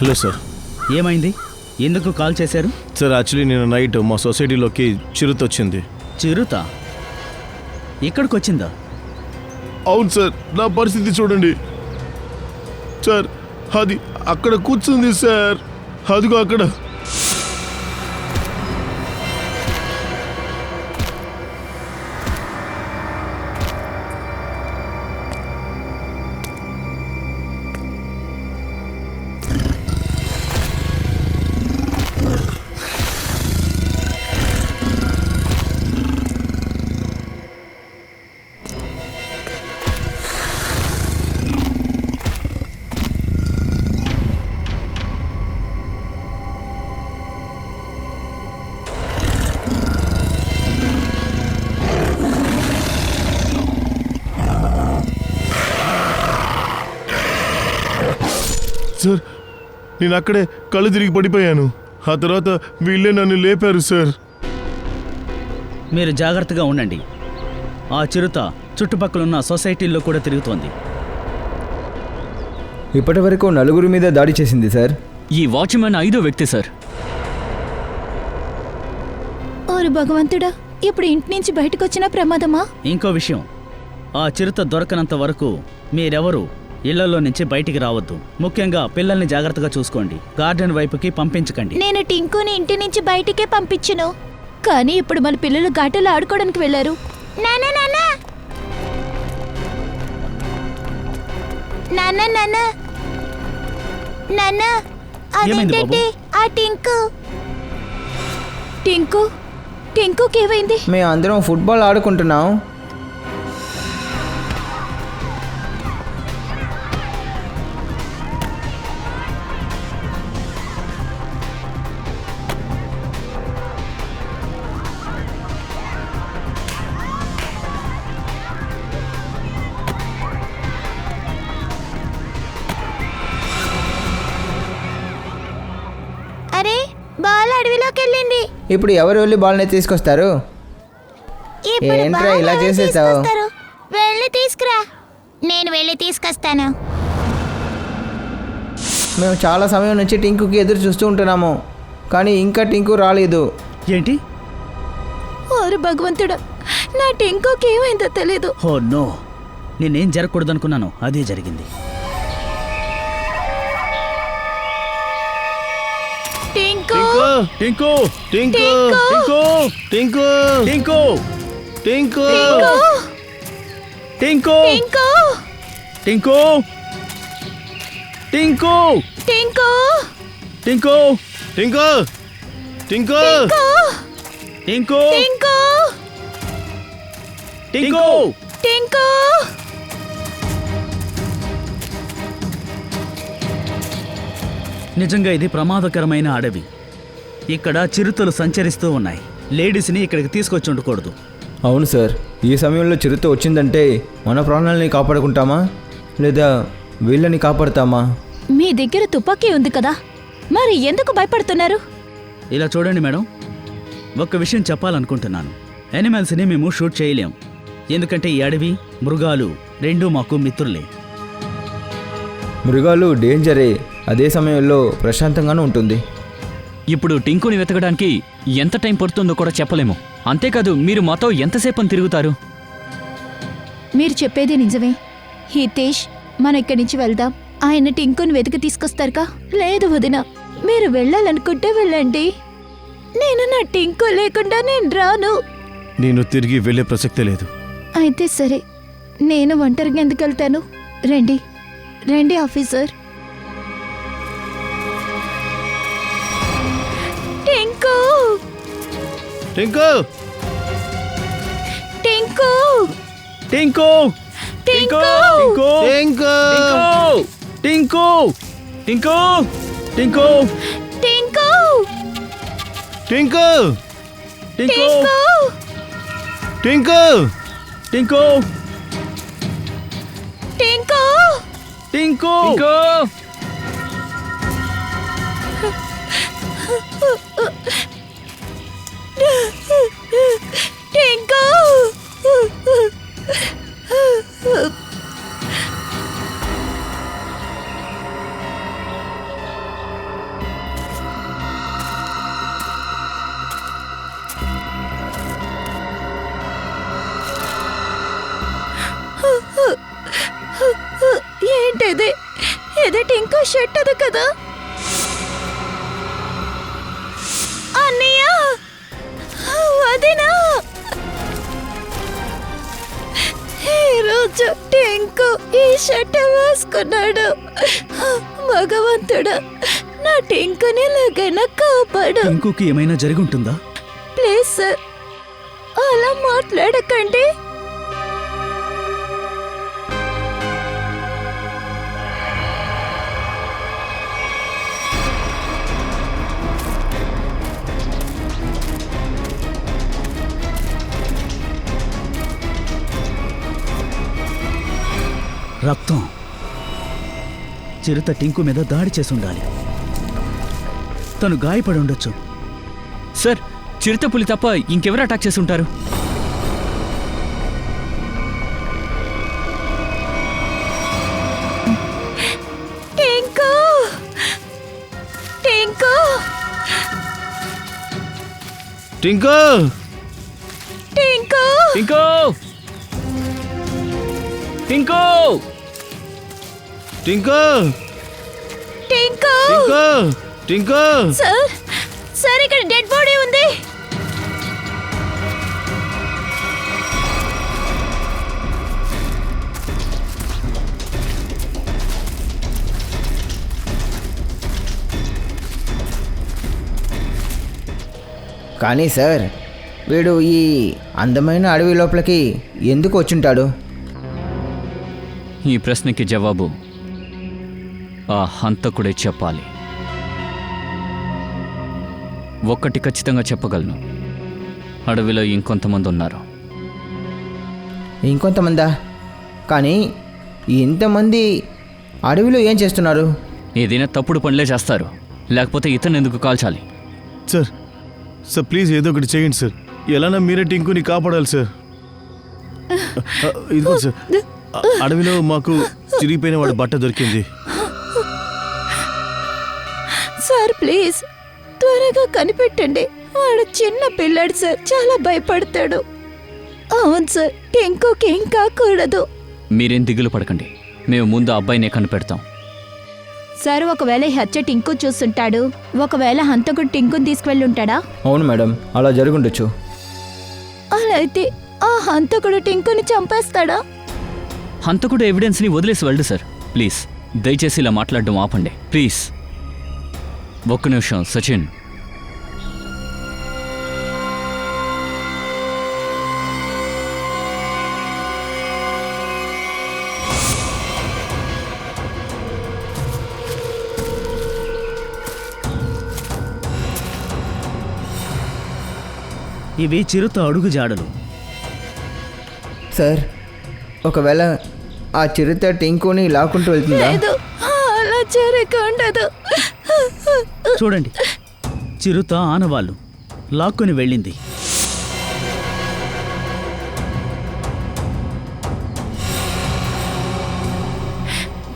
Hello sir. ఏమైంది? ఎందుకు call చేశారు? సార్ యాక్చువల్లీ నేను నైట్ మా సొసైటీలోకి చిరుత వచ్చింది. చిరుత ఇక్కడికి వచ్చిందా? అవును సార్, నా పరిస్థితి చూడండి సార్. అది అక్కడ కూర్చుంది సార్, అదిగో అక్కడ. సార్ నేను అక్కడే కళ్ళు తిరిగి పడిపోయాను. ఆ తర్వాత వీళ్ళే నన్ను లేపారు సార్. మీరు జాగ్రత్తగా ఉండండి. ఆ చిరుత చుట్టుపక్కల ఉన్న సొసైటీల్లో కూడా తిరుగుతోంది. ఇప్పటి వరకు 4 మీద దాడి చేసింది సార్. ఈ వాచ్మెన్ 5వ వ్యక్తి సార్. ఓరు భగవంతుడా, ఇప్పుడు ఇంటి నుంచి బయటకు వచ్చిన ప్రమాదమా? ఇంకో విషయం, ఆ చిరుత దొరకనంత వరకు మీరెవరూ ఇళ్లలో నుంచి బయటికి రావద్దు. ముఖ్యంగా పిల్లల్ని జాగ్రత్తగా చూసుకోండి. గార్డెన్ వైపుకి పంపించకండి. నేను టింకుని ఇంటి నుంచి బయటికే పంపించను, కానీ ఇప్పుడు మన పిల్లలు ఘాటలో ఆడుకోవడానికి వెళ్ళారు. నాన్న నాన్న నాన్న నాన్న నాన్న అదేంటంటే ఆ టింకు టింకు టింకుకి ఏమైంది? మేము అందరం ఫుట్బాల్ ఆడుకుంటున్నాం. అరే, బాల్ అడవిలోకి వెళ్ళింది. ఇప్పుడు ఎవరు వెళ్ళి బాల్ని తీసుకొస్తారు? ఇప్పుడు ఏంట్రా బాల్ ఇలా ఎవరు చేసేసావు? తీసుకొస్తారు? వెళ్ళి తీసుకురా. నేను వెళ్ళి తీసుకొస్తాను. మేము చాలా సమయం నుంచి టింకుకి ఎదురు చూస్తూ ఉంటున్నాము, కానీ ఇంకా టింకు రాలేదు. ఏంటి? ఓరు భగవంతుడా, నా టింకుకి ఏమైందో తెలీదు. ఓ నో, నేనేం జరగకూడదనుకున్నాను అదే జరిగింది. టింకు టింకు టింకు టింకు టింకు టింకు టింకు టింకు టింకు టింకు టింకు టింకు టింకు టింకు టింకు టింకు టింకు టింకు టింకు నిజంగా ఇది ప్రమాదకరమైన అడవి. ఇక్కడ చిరుతలు సంచరిస్తూ ఉన్నాయి. లేడీస్ని ఇక్కడికి తీసుకొచ్చి ఉండకూడదు. అవును సార్, ఈ సమయంలో చిరుత వచ్చిందంటే మన ప్రాణాలని కాపాడుకుంటామా లేదా వీళ్ళని కాపాడుతామా? మీ దగ్గర తుపాకీ ఉంది కదా, మరి ఎందుకు భయపడుతున్నారు? ఇలా చూడండి మేడం, ఒక్క విషయం చెప్పాలనుకుంటున్నాను. యానిమల్స్ని మేము షూట్ చేయలేం, ఎందుకంటే ఈ అడవి మృగాలు రెండూ మాకు మిత్రులే. మృగాలు డేంజరే, అదే సమయంలో ప్రశాంతంగానూ ఉంటుంది. ఇప్పుడు టింకుని వెతకడానికి ఎంత టైం పడుతుందో కూడా చెప్పలేము. అంతేకాదు, మీరు మాతో ఎంతసేపు తిరుగుతారు? మీరు చెప్పేది నిజమే హితేష్, మన ఇక్కడి నుంచి వెళ్దాం. ఆయన టింకుని వెతికి తీసుకొస్తారుగా? లేదు వదిన, మీరు వెళ్ళాలనుకుంటే వెళ్ళండి. నేను నా టింకు లేకుండా నేను రాను. నేను తిరిగి వెళ్ళే ప్రసక్తే లేదు. అయితే సరే, నేను ఒంటరిగా ఎందుకు వెళ్తాను? రండి రండి ఆఫీసర్. టింకు టింకు టింకు టింకు టింకు టింకు టింకు టింకు టింకు టింకు టింకు టింకు టింకు టింకు టింకు టింకు టింకు ఇది టింకు షర్ట్ అది కదా. అన్నయ్య, వదినా, ఈరోజు టింకు ఈ షర్ట్ వేసుకున్నాడు. భగవంతుడా, నా టింకుని ఎలాగైనా కాపాడు. టింకుకి ఏమైనా జరుగుంటుందా? ప్లీజ్ సార్, అలా మాట్లాడకండి. రక్తం. చిరుత టింకు మీద దాడి చేసి ఉండాలి. తను గాయపడి ఉండొచ్చు. సార్, చిరుత పులి తప్ప ఇంకెవరు అటాక్ చేసి ఉంటారు? టింకు, టింకు, టింకు, టింకు, టింకు! టింకు! టింకు, టింకు. టింకు, టింకు. సార్, సార్, ఇక్కడ డెడ్ బాడీ ఉంది. కానీ సార్, వీడు ఈ అందమైన అడవి లోపలికి ఎందుకు వచ్చుంటాడు? ఈ ప్రశ్నకి జవాబు ఆ హంతకుడే చెప్పాలి. ఒక్కటి ఖచ్చితంగా చెప్పగలను, అడవిలో ఇంకొంతమంది ఉన్నారు. ఇంకొంతమందా? కానీ ఇంతమంది అడవిలో ఏం చేస్తున్నారు? ఏదైనా తప్పుడు పనులే చేస్తారు, లేకపోతే ఇతను ఎందుకు కాల్చాలి? సార్, సార్ ప్లీజ్ ఏదో ఒకటి చేయండి సార్. ఎలానా మీరే టింకుని కాపాడాలి సార్. ఇదిగో సార్, అడవిలో మాకు చిరిగిపోయిన వాడి బట్ట దొరికింది. సార్ ప్లీజ్ త్వరగా కనిపెట్టండి. వాడు చిన్న పిల్లాడు సార్, చాలా భయపడతాడు. అవును సార్, టింకుకి ఏం కాకూడదు. మీరేం దిగులు పడకండి, మేము ముందు అబ్బాయినే కనిపెడతాం. సార్, ఒకవేళ ఈ హత్య టింకు చూస్తుంటాడు, ఒకవేళ హంతకుడు టింకుని తీసుకువెళ్ళి ఉంటాడా? అవును మేడం, అలా జరుగుండొచ్చు. అలా అయితే ఆ హంతకుడు టింకుని చంపేస్తాడా? హంతకుడు ఎవిడెన్స్ని వదిలేసి వెళ్ళు సార్. ప్లీజ్ దయచేసి ఇలా మాట్లాడడం ఆపండి ప్లీజ్. ఒక్క నిమిషం సచిన్. ఇవి చిరుత అడుగు జాడలు. సార్, ఒకవేళ ఆ చిరుత టింకుని లాక్కుంటూ వెళ్తుందా? లేదు, అలా జరగకుండదు. చూడండి, చిరుత ఆనవాళ్ళు లాక్కొని వెళ్ళింది.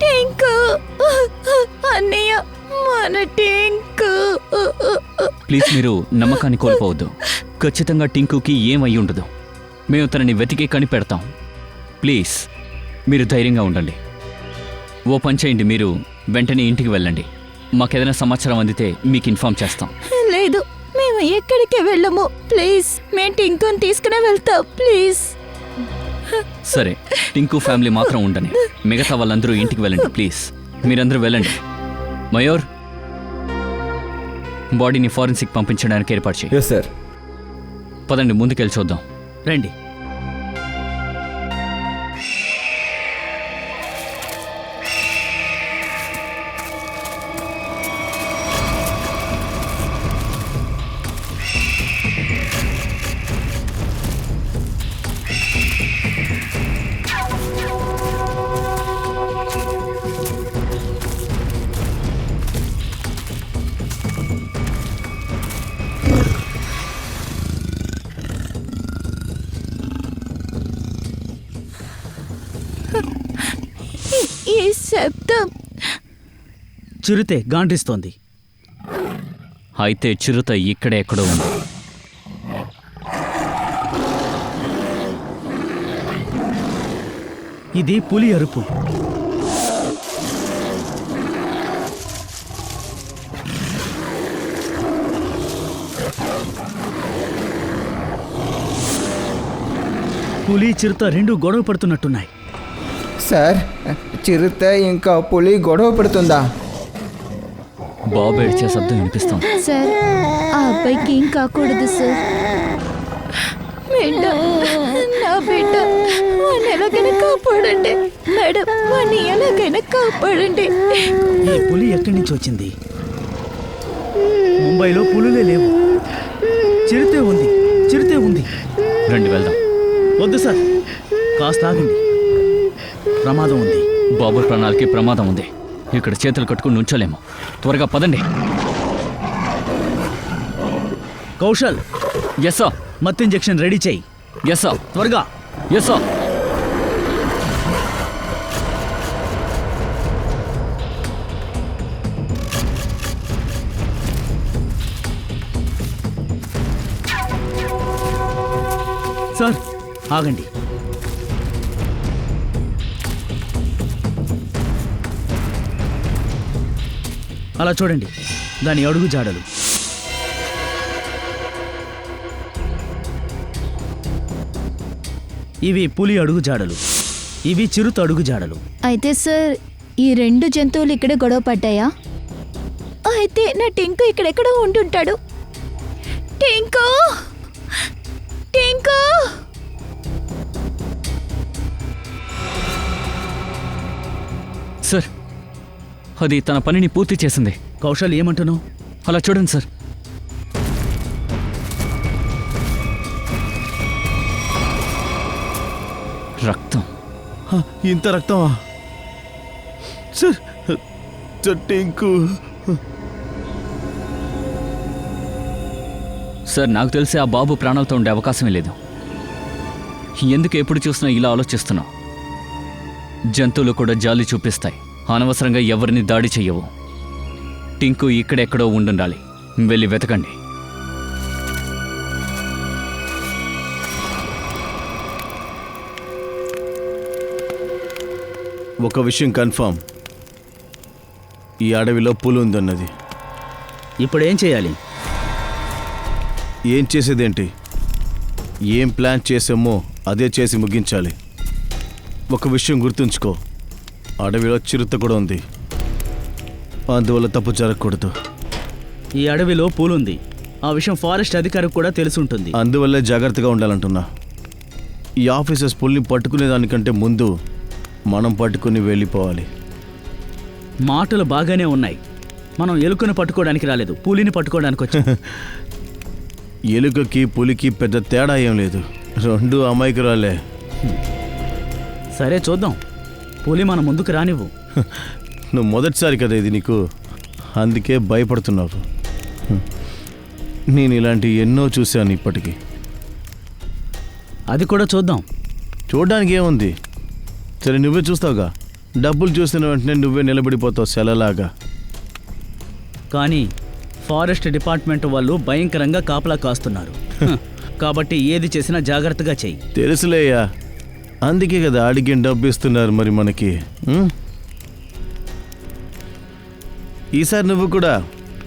టింకు, అన్నయ్య, మన టింకు. ప్లీజ్ మీరు నమ్మకాన్ని కోల్పోవద్దు. ఖచ్చితంగా టింకుకి ఏమై ఉండదు. మేము తనని వెతికి కనిపెడతాం. ప్లీజ్ మీరు ధైర్యంగా ఉండండి. ఓ పని చేయండి, మీరు వెంటనే ఇంటికి వెళ్ళండి. మాకేదైనా సమాచారం అందితే మీకు ఇన్ఫార్మ్ చేస్తాం. లేదు, మేము ఎక్కడికి వెళ్ళము. ప్లీజ్, మేము టింకుని తీసుకునే వెళ్తాం. ప్లీజ్. సరే, టింకు ఫ్యామిలీ మాత్రం ఉండని, మిగతా వాళ్ళందరూ ఇంటికి వెళ్ళండి. ప్లీజ్ మీరందరూ వెళ్ళండి. మయూర్, బాడీని ఫారెన్సిక్ పంపించడానికి ఏర్పాటు చేయి. Yes sir. పదండి, ముందుకెళ్ళి చూద్దాం. రండి. ఈ శబ్దం చిరుతే గాండ్రిస్తోంది. అయితే చిరుత ఇక్కడే ఎక్కడో ఉంది. ఇది పులి అరుపు. పులి చిరుత రెండు గొడవ పడుతున్నట్టున్నాయి. సార్, చిరుత ఇంకా పులి గొడవ పెడుతుందా? బాబు ఏడ్చే శబ్దం వినిపిస్తాం. సార్, ఆ అబ్బాయికి ఏం కాకూడదు సార్. బిడ్డ, నా బిడ్డ, వాడిని ఎలాగైనా కాపాడండి మేడం, వాడిని ఎలాగైనా కాపాడండి. ఈ పులి ఎక్కడి నుంచి వచ్చింది? ముంబైలో పులులే లేవు. చిరుతే ఉంది, చిరుతే ఉంది. రండి వెళ్దాం. వద్దు సార్, కాస్త ఆగండి. ప్రమాదం ఉంది. బాబు ప్రాణాలకి ప్రమాదం ఉంది. ఇక్కడ చేతులు కట్టుకుని నుంచోలేము. త్వరగా పదండి. Kaushal, yes sir. మత్తు ఇంజెక్షన్ రెడీ చేయి. Yes sir. త్వరగా. Yes sir. సార్, ఆగండి. అలా చూడండి, దాని అడుగు జాడలు. ఇవి పులి అడుగు జాడలు, ఇవి చిరుత అడుగు జాడలు. అయితే సార్, ఈ రెండు జంతువులు ఇక్కడ గొడవ పడ్డాయా? అయితే నా టింకు ఇక్కడెక్కడో ఉంటుంటాడు. టింకు, టింకు. సార్, అది తన పనిని పూర్తి చేసింది. కౌశల్, ఏమంటున్నావు? అలా చూడండి సార్. రక్తం. ఇంత రక్తమా సార్? టింకు సార్, నాకు తెలిసి ఆ బాబు ప్రాణాలతో ఉండే అవకాశమే లేదు. ఎందుకు ఎప్పుడు చూసినా ఇలా ఆలోచిస్తున్నావు? జంతువులు కూడా జాలి చూపిస్తాయి, అనవసరంగా ఎవరిని దాడి చెయ్యవు. టింకు ఇక్కడెక్కడో ఉండుండాలి. వెళ్ళి వెతకండి. ఒక విషయం కన్ఫర్మ్, ఈ అడవిలో పులి ఉందన్నది. ఇప్పుడు ఏం చేయాలి? ఏం చేసేదేంటి? ఏం ప్లాన్ చేసామో అదే చేసి ముగించాలి. ఒక విషయం గుర్తుంచుకో, అడవిలో చిరుత కూడా ఉంది. అందువల్ల తప్పు జరగకూడదు. ఈ అడవిలో పూలుంది. ఆ విషయం ఫారెస్ట్ అధికారికి కూడా తెలుసుంటుంది. అందువల్లే జాగ్రత్తగా ఉండాలంటున్నా. ఈ ఆఫీసర్స్ పుల్ని పట్టుకునే దానికంటే ముందు మనం పట్టుకుని వెళ్ళిపోవాలి. మాటలు బాగానే ఉన్నాయి. మనం ఎలుకను పట్టుకోవడానికి రాలేదు, పులిని పట్టుకోవడానికి వచ్చాం. ఎలుకకి పులికి పెద్ద తేడా ఏం లేదు, రెండు అమాయకురాలే. సరే, చూద్దాం. పులి మన ముందుకు రానివ్వు. నువ్వు మొదటిసారి కదా ఇది నీకు, అందుకే భయపడుతున్నావు. నేను ఇలాంటి ఎన్నో చూశాను ఇప్పటికీ. అది కూడా చూద్దాం. చూడడానికి ఏముంది? సరే, నువ్వే చూస్తావుగా. డబ్బులు చూసిన వెంటనే నువ్వే నిలబడిపోతావు సెలలాగా. కానీ ఫారెస్ట్ డిపార్ట్మెంట్ వాళ్ళు భయంకరంగా కాపలా కాస్తున్నారు. కాబట్టి ఏది చేసినా జాగ్రత్తగా చెయ్యి. తెలుసులేయ్యా, అందుకే కదా అడిగిన డబ్బు ఇస్తున్నారు మరి మనకి. ఈసారి నువ్వు కూడా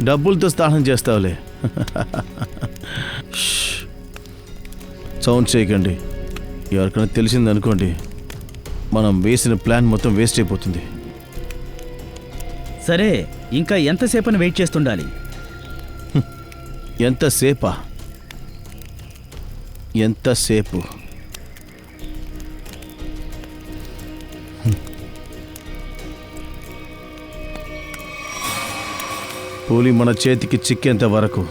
డబ్బులతో స్నానం చేస్తావులే. సౌండ్ చేయకండి. ఎవరికైనా తెలిసిందనుకోండి, మనం వేసిన ప్లాన్ మొత్తం వేస్ట్ అయిపోతుంది. సరే, ఇంకా ఎంతసేపని వెయిట్ చేస్తుండాలి? ఎంతసేపా? ఎంతసేపు? పులి మన చేతికి చిక్కేంత వరకు.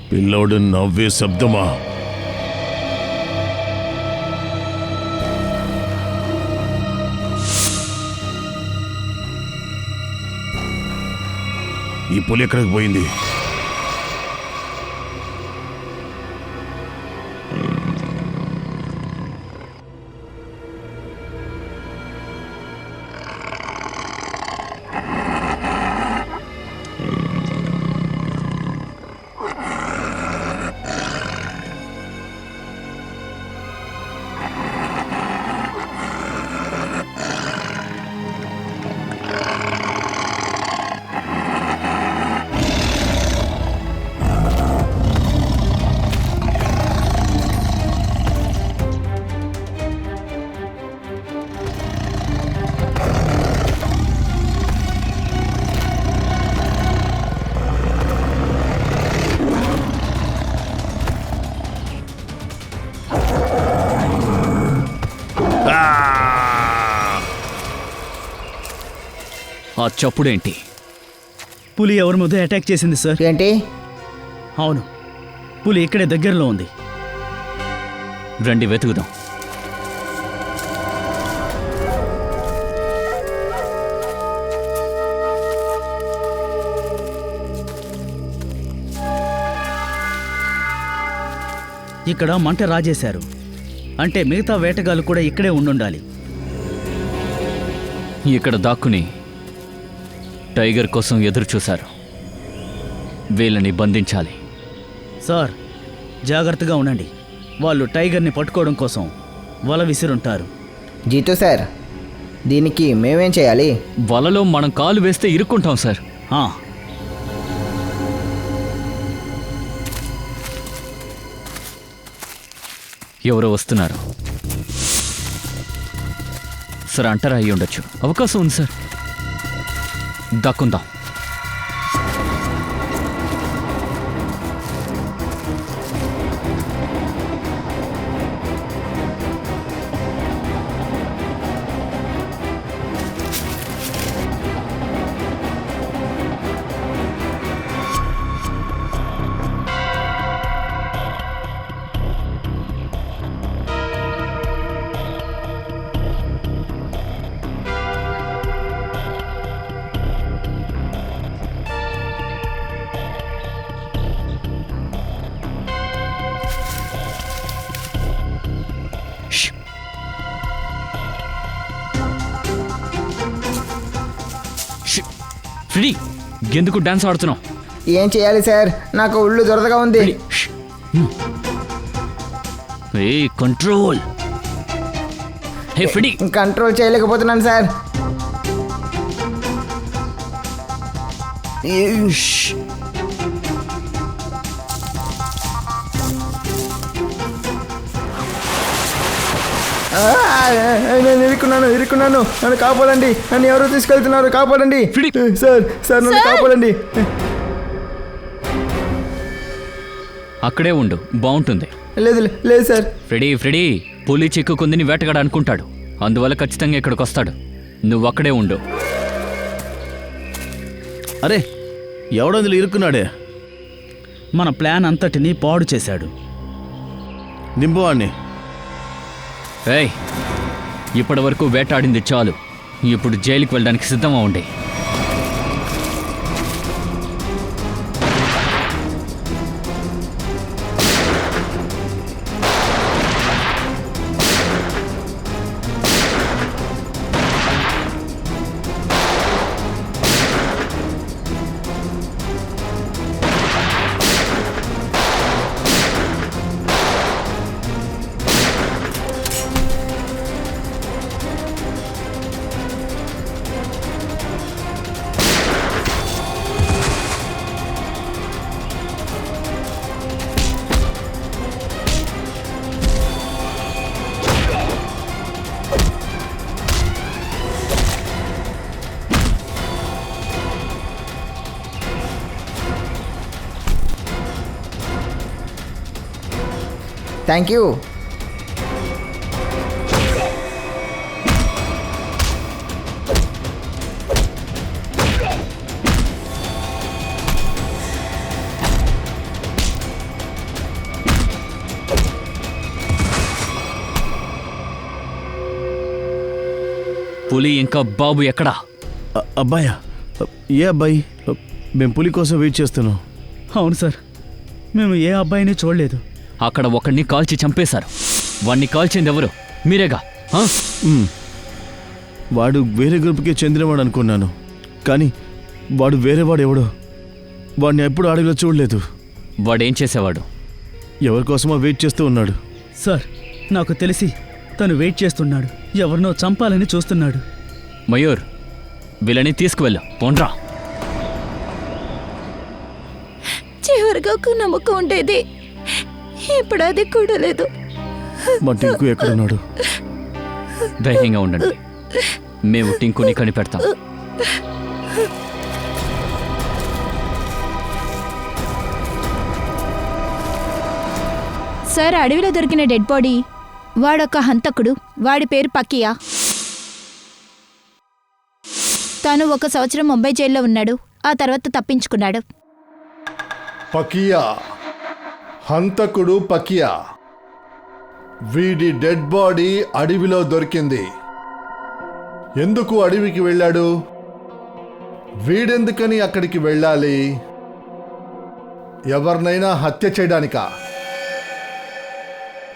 పిల్లోడు నవ్వే శబ్దమా? ఈ పులి ఎక్కడికి పోయింది? ఆ చప్పుడేంటి? పులి ఎవరి మీద అటాక్ చేసింది సార్? ఏంటి? అవును, పులి ఇక్కడే దగ్గరలో ఉంది. రండి వెతుకుదాం. ఇక్కడ మంట రాజేశారు అంటే మిగతా వేటగాళ్ళు కూడా ఇక్కడే ఉండుండాలి. ఇక్కడ దాక్కుని టైగర్ కోసం ఎదురు చూశారు. వీళ్ళని బంధించాలి. సార్ జాగ్రత్తగా ఉండండి, వాళ్ళు టైగర్ని పట్టుకోవడం కోసం వల విసిరుంటారు. జీతు సార్, దీనికి మేమేం చేయాలి? వలలో మనం కాలు వేస్తే ఇరుక్కుంటాం సార్. ఆ, ఎవరో వస్తున్నారు సార్. అంటారా అయ్యి ఉండొచ్చు, అవకాశం ఉంది సార్. దక్కుందాం. ఫ్రెడీ, ఎందుకు డాన్స్ ఆడుతున్నావు? ఏం చేయాలి సార్? నాకు ఒళ్ళు దొరదగా ఉంది. ఏ కంట్రోల్. హే ఫ్రెడీ, కంట్రోల్ చేయలేకపోతున్నాను సార్. నేను ఇరుక్కున్నాను. నన్ను కాపాడండి. నన్ను ఎవరు తీసుకెళ్తున్నారు? కాపాడండి సార్. నన్ను కాపాడండి. అక్కడే ఉండు, బాగుంటుంది. లేదు సార్. ఫ్రెడీ, పులి చిక్కుకుందని వేటగాడు అనుకుంటాడు, అందువల్ల ఖచ్చితంగా ఇక్కడికి వస్తాడు. నువ్వు అక్కడే ఉండు. అరే, ఎవడందులో ఇరుక్కున్నాడే? మన ప్లాన్ అంతటినీ పాడు చేశాడు. నింబువాణ్ణి. ఏయ్, ఇప్పటి వరకు వేటాడింది చాలు. ఇప్పుడు జైలుకి వెళ్ళడానికి సిద్ధమా ఉండే. Thank you. పులి ఇంకా బాబు ఎక్కడా? అబ్బాయా? ఏ అబ్బాయి? మేము పులి కోసం వెయిట్ చేస్తున్నాం. అవును సార్, మేము ఏ అబ్బాయిని చూడలేదు. అక్కడ ఒకడిని కాల్చి చంపేశారు. వాణ్ణి కాల్చింది ఎవరు? మీరేగా? ఆ? వాడు వేరే గ్రూప్కి చెందినవాడు అనుకున్నాను, కానీ వాడు వేరేవాడు ఎవడో. వాడిని ఎప్పుడు అడవిలో చూడలేదు. వాడేం చేసేవాడు? ఎవరి కోసమో వెయిట్ చేస్తూ ఉన్నాడు. సార్, నాకు తెలిసి తను వెయిట్ చేస్తున్నాడు. ఎవరినో చంపాలని చూస్తున్నాడు. మయూర్, వీళ్ళని తీసుకువెళ్ళు. పోండ్రా. చివరిగా ఒక నమ్మకం ఉండేది, ఇప్పుడు అది కూడా లేదు. మా టింకు ఎక్కడున్నాడు? ధైర్యంగా ఉండండి, మేము టింకుని కనిపెడతాం. సార్, అడవిలో దొరికిన డెడ్ బాడీ వాడొక హంతకుడు. వాడి పేరు పకియా. తను 1 సంవత్సరం ముంబై జైల్లో ఉన్నాడు. ఆ తర్వాత తప్పించుకున్నాడు. పకియా, హంతకుడు పకియా. వీడి డెడ్ బాడీ అడవిలో దొరికింది. ఎందుకు అడవికి వెళ్ళాడు? వీడెందుకని అక్కడికి వెళ్ళాలి? ఎవరినైనా హత్య చేయడానికా?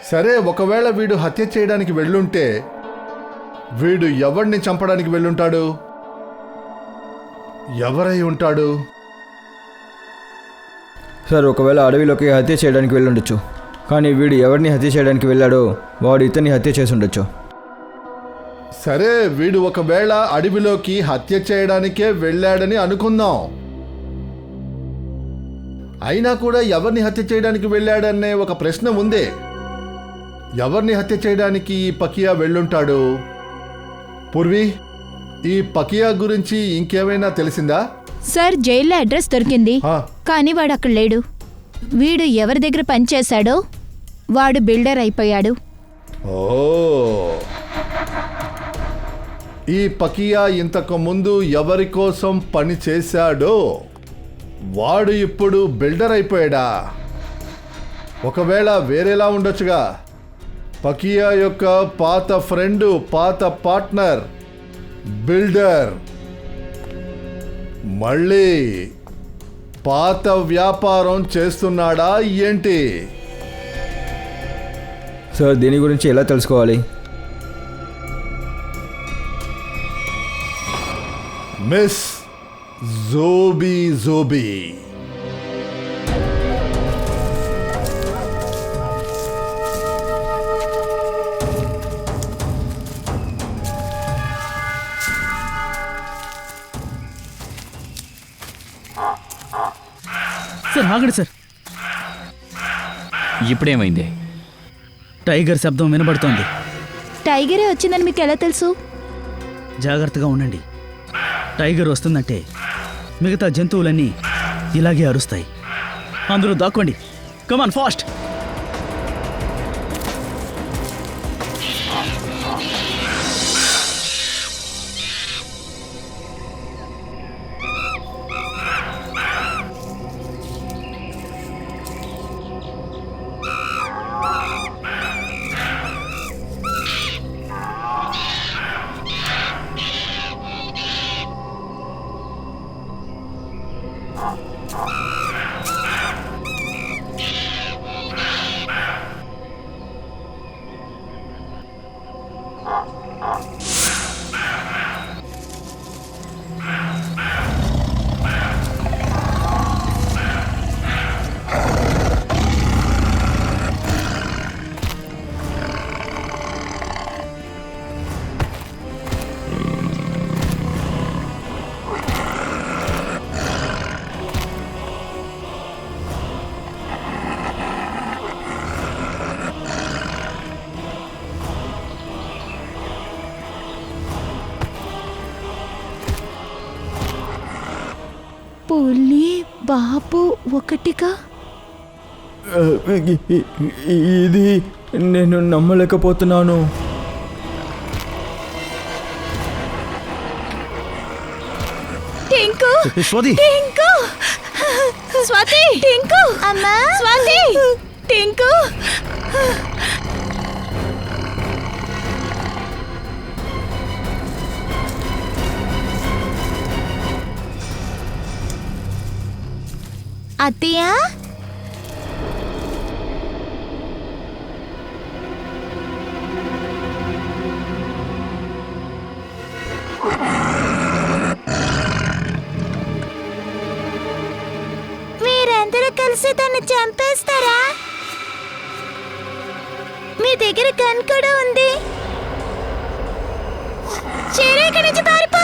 సరే, ఒకవేళ వీడు హత్య చేయడానికి వెళ్ళుంటే వీడు ఎవరిని చంపడానికి వెళ్ళుంటాడు? ఎవరై ఉంటాడు? సార్, ఒకవేళ అడవిలోకి హత్య చేయడానికి వెళ్ళుండొచ్చు, కానీ వీడు ఎవరిని హత్య చేయడానికి వెళ్ళాడో వాడు ఇతన్ని హత్య చేసి ఉండొచ్చు. సరే, వీడు ఒకవేళ అడవిలోకి హత్య చేయడానికే వెళ్ళాడని అనుకుందాం. అయినా కూడా ఎవరిని హత్య చేయడానికి వెళ్ళాడనే ఒక ప్రశ్న ఉందే. ఎవరిని హత్య చేయడానికి ఈ పకియా వెళ్ళుంటాడు? పూర్వి, ఈ పకియా గురించి ఇంకేమైనా తెలిసిందా? సార్, జైల్లో అడ్రస్ దొరికింది, ఆ. కానీ వాడు అక్కడ లేడు. వీడు ఎవరి దగ్గర పనిచేశాడో వాడు బిల్డర్ అయిపోయాడు. ఓ, ఈ పకియా ఇంతకు ముందు ఎవరి కోసం పని చేశాడో వాడు ఇప్పుడు బిల్డర్ అయిపోయాడా? ఒకవేళ వేరేలా ఉండొచ్చుగా. పకియా యొక్క పాత ఫ్రెండు, పాత పార్ట్నర్ బిల్డర్ మళ్ళీ పాత వ్యాపారం చేస్తున్నాడా ఏంటి? సార్, దీని గురించి ఎలా తెలుసుకోవాలి? మిస్ జోబీ జోబీ. సార్, ఆగండి సార్. ఇప్పుడేమైంది? టైగర్ శబ్దం వినబడుతోంది. టైగరే వచ్చిందని మీకు ఎలా తెలుసు? జాగ్రత్తగా ఉండండి. టైగర్ వస్తుందంటే మిగతా జంతువులన్నీ ఇలాగే అరుస్తాయి. అందరూ దాక్కోండి. కమాన్, ఫాస్ట్. పులి బాబు ఒకటిగా. ఇది నేను నమ్మలేకపోతున్నాను. టింకు, స్వాతి, టింకు, స్వాతి, టింకు, అమ్మా, స్వాతి, టింకు. అత్తయ్య మీరందరూ కలిసి దాన్ని చంపేస్తారా? మీ దగ్గర గన్ కూడా ఉంది. చేరే ఇక్కడి నుంచి పారిపో.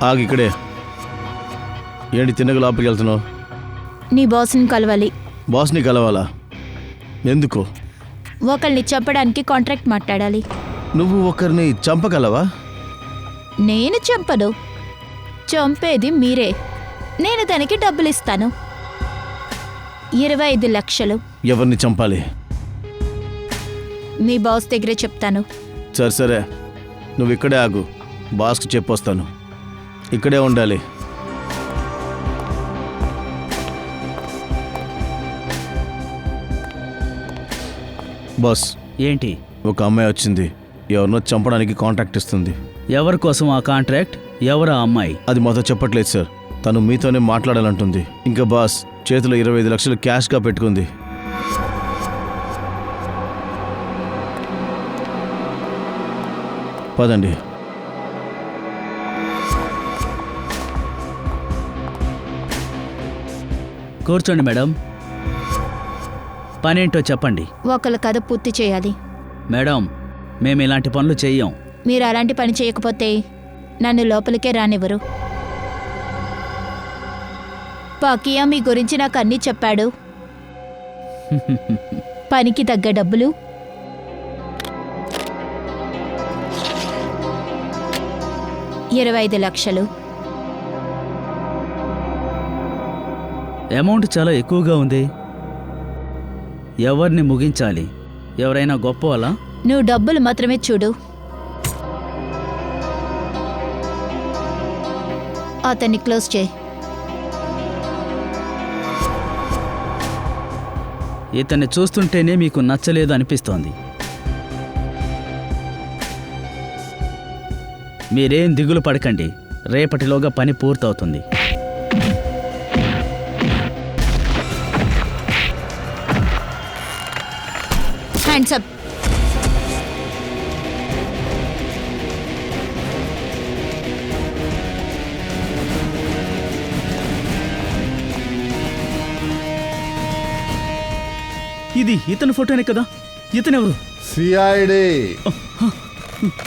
ఆగి ఇక్కడే. ఏంటి తిన్నగా లోపలికి వెళ్తున్నావు? నీ బాస్ని కలవాలి. బాస్ని కలవాలా? ఎందుకు? ఒకళ్ళని చంపడానికి కాంట్రాక్ట్ మాట్లాడాలి. నువ్వు ఒకరిని చంపగలవా? నేను చంపను, చంపేది మీరే. నేను దానికి డబ్బులు ఇస్తాను, 25 లక్షలు. ఎవరిని చంపాలి? మీ బాస్ దగ్గరే చెప్తాను. సరే సరే, నువ్వు ఇక్కడే ఆగు, బాస్కి చెప్పొస్తాను. ఇక్కడే ఉండాలి. బాస్, ఏంటి? ఒక అమ్మాయి వచ్చింది, ఎవరినో చంపడానికి కాంట్రాక్ట్ ఇస్తుంది. ఎవరి కోసం ఆ కాంట్రాక్ట్? ఎవరా అమ్మాయి? అది మాతో చెప్పట్లేదు సార్. తను మీతోనే మాట్లాడాలంటుంది. ఇంకా బాస్ చేతిలో 25 లక్షలు క్యాష్గా పెట్టుకుంది. పదండి. కూర్చోండి మేడం. పనేంటో చెప్పండి. ఒకళ్ళ కథ పూర్తి చేయాలి. మేడం, మేము ఇలాంటి పనులు చెయ్యం. మీరు అలాంటి పని చేయకపోతే నన్ను లోపలికే రానివ్వరు. పాకియా మీ గురించి నాకు అన్నీ చెప్పాడు. పనికి తగ్గ డబ్బులు, $25 లక్షలు. అమౌంట్ చాలా ఎక్కువగా ఉంది. ఎవరిని ముగించాలి? ఎవరైనా గొప్ప వాళ్ళ? నువ్వు డబ్బులు మాత్రమే చూడు. అతన్ని క్లోజ్ చేయి. ఇతన్ని చూస్తుంటేనే మీకు నచ్చలేదు అనిపిస్తోంది. మీరేం దిగులు పడకండి, రేపటిలోగా పని పూర్తవుతుంది. Hands up. ఇది ఇతని ఫోటోనే కదా? ఇతనెవరు? సిఐడి.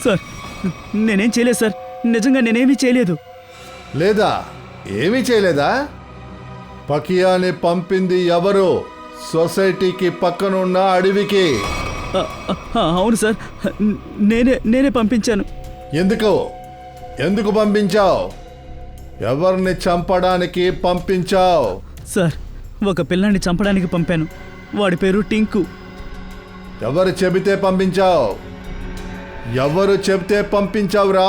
సార్, నేనేం చేయలేదు సార్, నిజంగా నేనేమీ చేయలేదు. లేదా ఏమీ చేయలేదా? పకియాని పంపింది ఎవరు? సొసైటీకి పక్కనున్న అడవికి. అవును సార్, నేనే పంపించాను. ఎందుకు పంపించావు? ఎవరిని చంపడానికి పంపించావు? సార్, ఒక పిల్లాన్ని చంపడానికి పంపాను. వాడి పేరు టింకు. ఎవరు చెబితే పంపించావు? ఎవరు చెబితే పంపించావురా?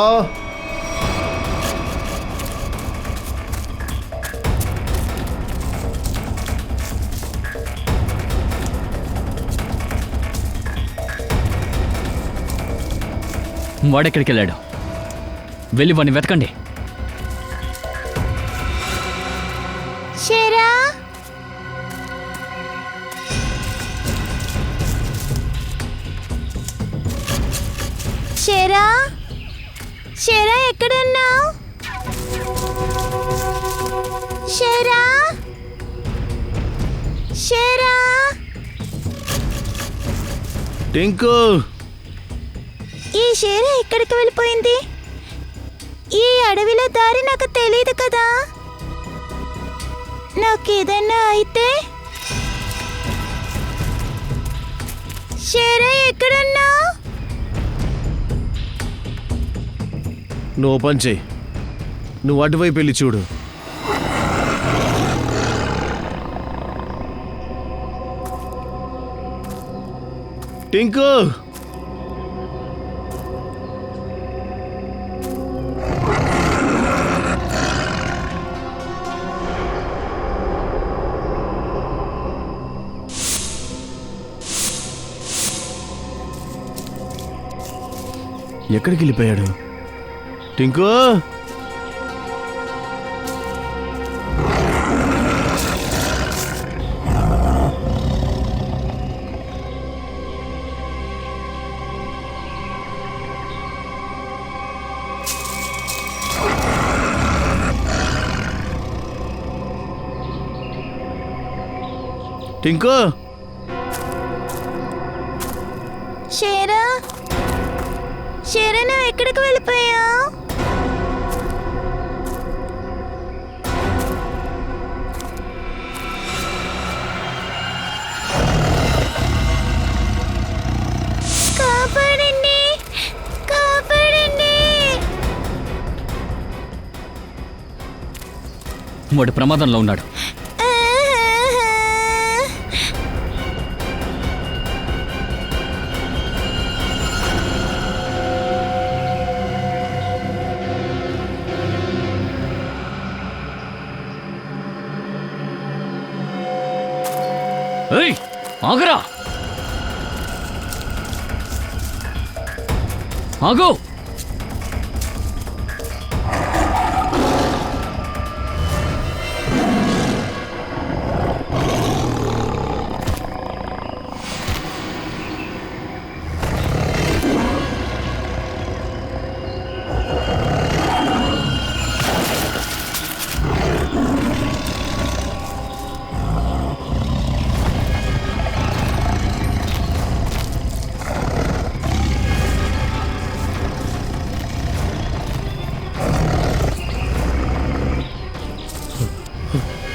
వాడెక్కడికి వెళ్ళాడు? వెళ్ళి వాడిని వెతకండి. షేరా, షేరా, షేరా ఎక్కడున్నావు? షేరా, షేరా. టింకు, ఈ షేరా ఎక్కడికి వెళ్ళిపోయింది? ఈ అడవిలో దారి నాకు తెలియదు కదా. నాకేదైనా అయితే? షేరా ఎక్కడున్నావు? నువ్వు పని చేయి, నువ్వు అటువైపు వెళ్ళి చూడు. టింకు ఎక్కడికి వెళ్ళిపోయాడు? టింకు టింకు షేరా షేరా నువ్వు ఎక్కడికి వెళ్ళిపోయా? కాపాడండి కాపాడండి. వాడు ప్రమాదంలో ఉన్నాడు. ఏయ్, ఆగరా! ఆగు!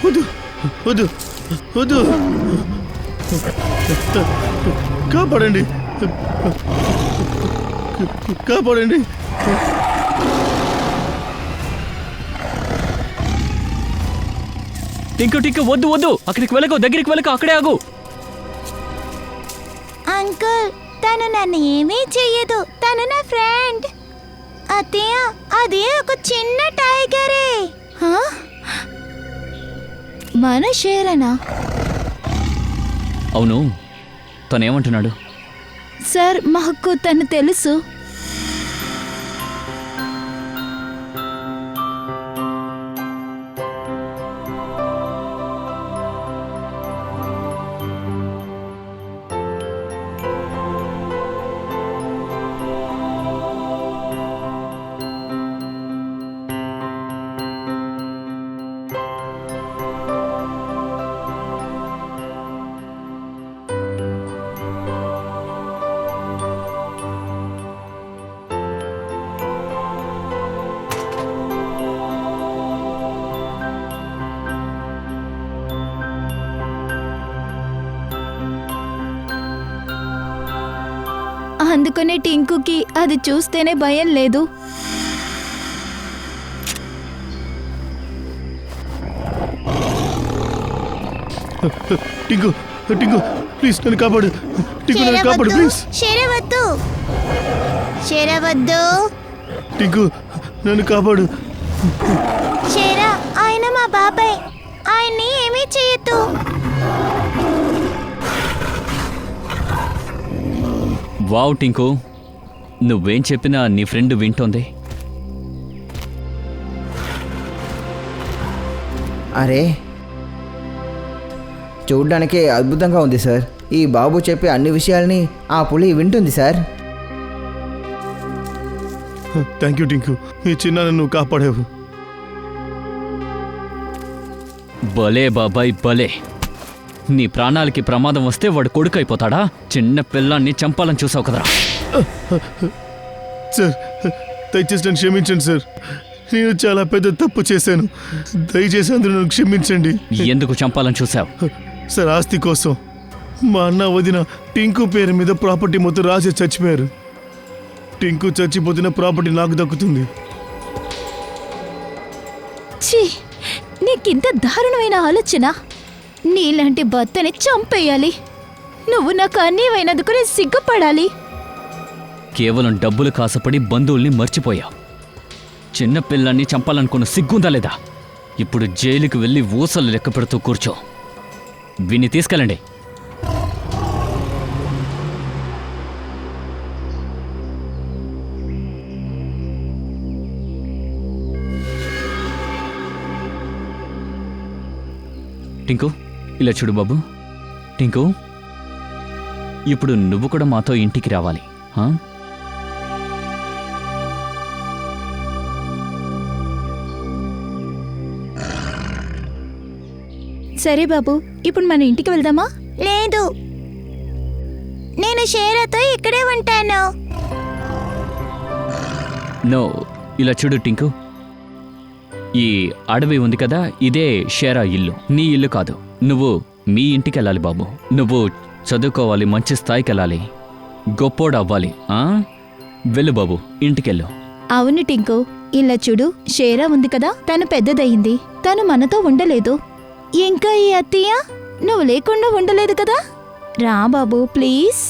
వద్దు వద్దు వద్దు, కాపాడండి కాపాడండి. టింకు టింకు వద్దు వద్దు, అక్కడికి వెళ్ళకు, దగ్గరికి వెళ్ళకు, అక్కడే ఆగు. అంకుల్ తను నన్ను ఏమీ చెయ్యదు, తను నా ఫ్రెండ్. అత్తయ్య అది ఒక చిన్న టైగరే. హా? మన షేరనా? అవును, తనేమంటున్నాడు? సార్ మాకు తను తెలుసు. అందుకనే టింకుకి అది చూస్తేనే భయం లేదు. టింకు టింకు ప్లీజ్ నన్ను కాపాడు. టింకు నన్ను కాపాడు ప్లీజ్. షేరవద్దు షేరవద్దు. టింకు నన్ను కాపాడు. షేరా ఆయన మా బాబాయ్, ఆయన్ని ఏమీ చేయొద్దు. వావ్ టింకు, నువ్వేం చెప్పినా నీ ఫ్రెండ్ వింటోంది. అరే చూడ్డానికి అద్భుతంగా ఉంది సార్. ఈ బాబు చెప్పే అన్ని విషయాల్ని ఆ పులి వింటుంది సార్. థ్యాంక్ యూ టింకు, ఈ చిన్న నువ్వు కాపాడావు. భలే బాబాయ్ భలే. నీ ప్రాణాలకి ప్రమాదం వస్తే వాడు కొడుకు అయిపోతాడా? చిన్న పిల్లాన్ని చంపాలని చూసావు కదరా. సార్ దయచేసి నన్ను క్షమించండి సార్, నేను చాలా పెద్ద తప్పు చేశాను. దయచేసి అందరూ నన్ను క్షమించండి. ఎందుకు చంపాలని చూసావు? సార్ ఆస్తి కోసం. మా అన్న వదిన టింకు పేరు మీద ప్రాపర్టీ మొత్తం రాసి చచ్చిపోయారు. టింకు చచ్చిపోతున్న ప్రాపర్టీ నాకు దక్కుతుంది. ఛీ, నీకింత దారుణమైన ఆలోచన. నీలాంటి భర్తని చంపేయాలి. నువ్వు నాకు అన్యాయమైనందుకు నేను సిగ్గుపడాలి. కేవలం డబ్బులు కాసపడి బంధువుల్ని మర్చిపోయావు. చిన్న పిల్లాన్ని చంపాలనుకున్న సిగ్గుందా లేదా? ఇప్పుడు జైలుకి వెళ్ళి ఊసలు లెక్క పెడుతూ కూర్చో. విని తీసుకెళ్ళండి. టింకు, ఇలా చూడు బాబు. టింకు, ఇప్పుడు నువ్వు కూడా మాతో ఇంటికి రావాలి. సరే బాబు, ఇప్పుడు మన ఇంటికి వెళ్దామా? లేదు, నేను షేరాతో ఇక్కడే ఉంటాను. నో, ఇలా చూడు టింకు. ఈ అడవి ఉంది కదా, ఇదే షేరా ఇల్లు, నీ ఇల్లు కాదు. నువ్వు మీ ఇంటికి వెళ్ళాలి బాబు. నువ్వు చదువుకోవాలి, మంచి స్థాయికి వెళ్ళాలి, గొప్పోడు అవ్వాలి. వెళ్ళు బాబు, ఇంటికెళ్ళు. అవును టింకు, ఇలా చూడు, షేరా ఉంది కదా, తను పెద్దదయ్యింది. తను మనతో ఉండలేదు. ఇంకా ఈ అత్తయ్య నువ్వు లేకుండా ఉండలేదు కదా. రా బాబు, ప్లీజ్.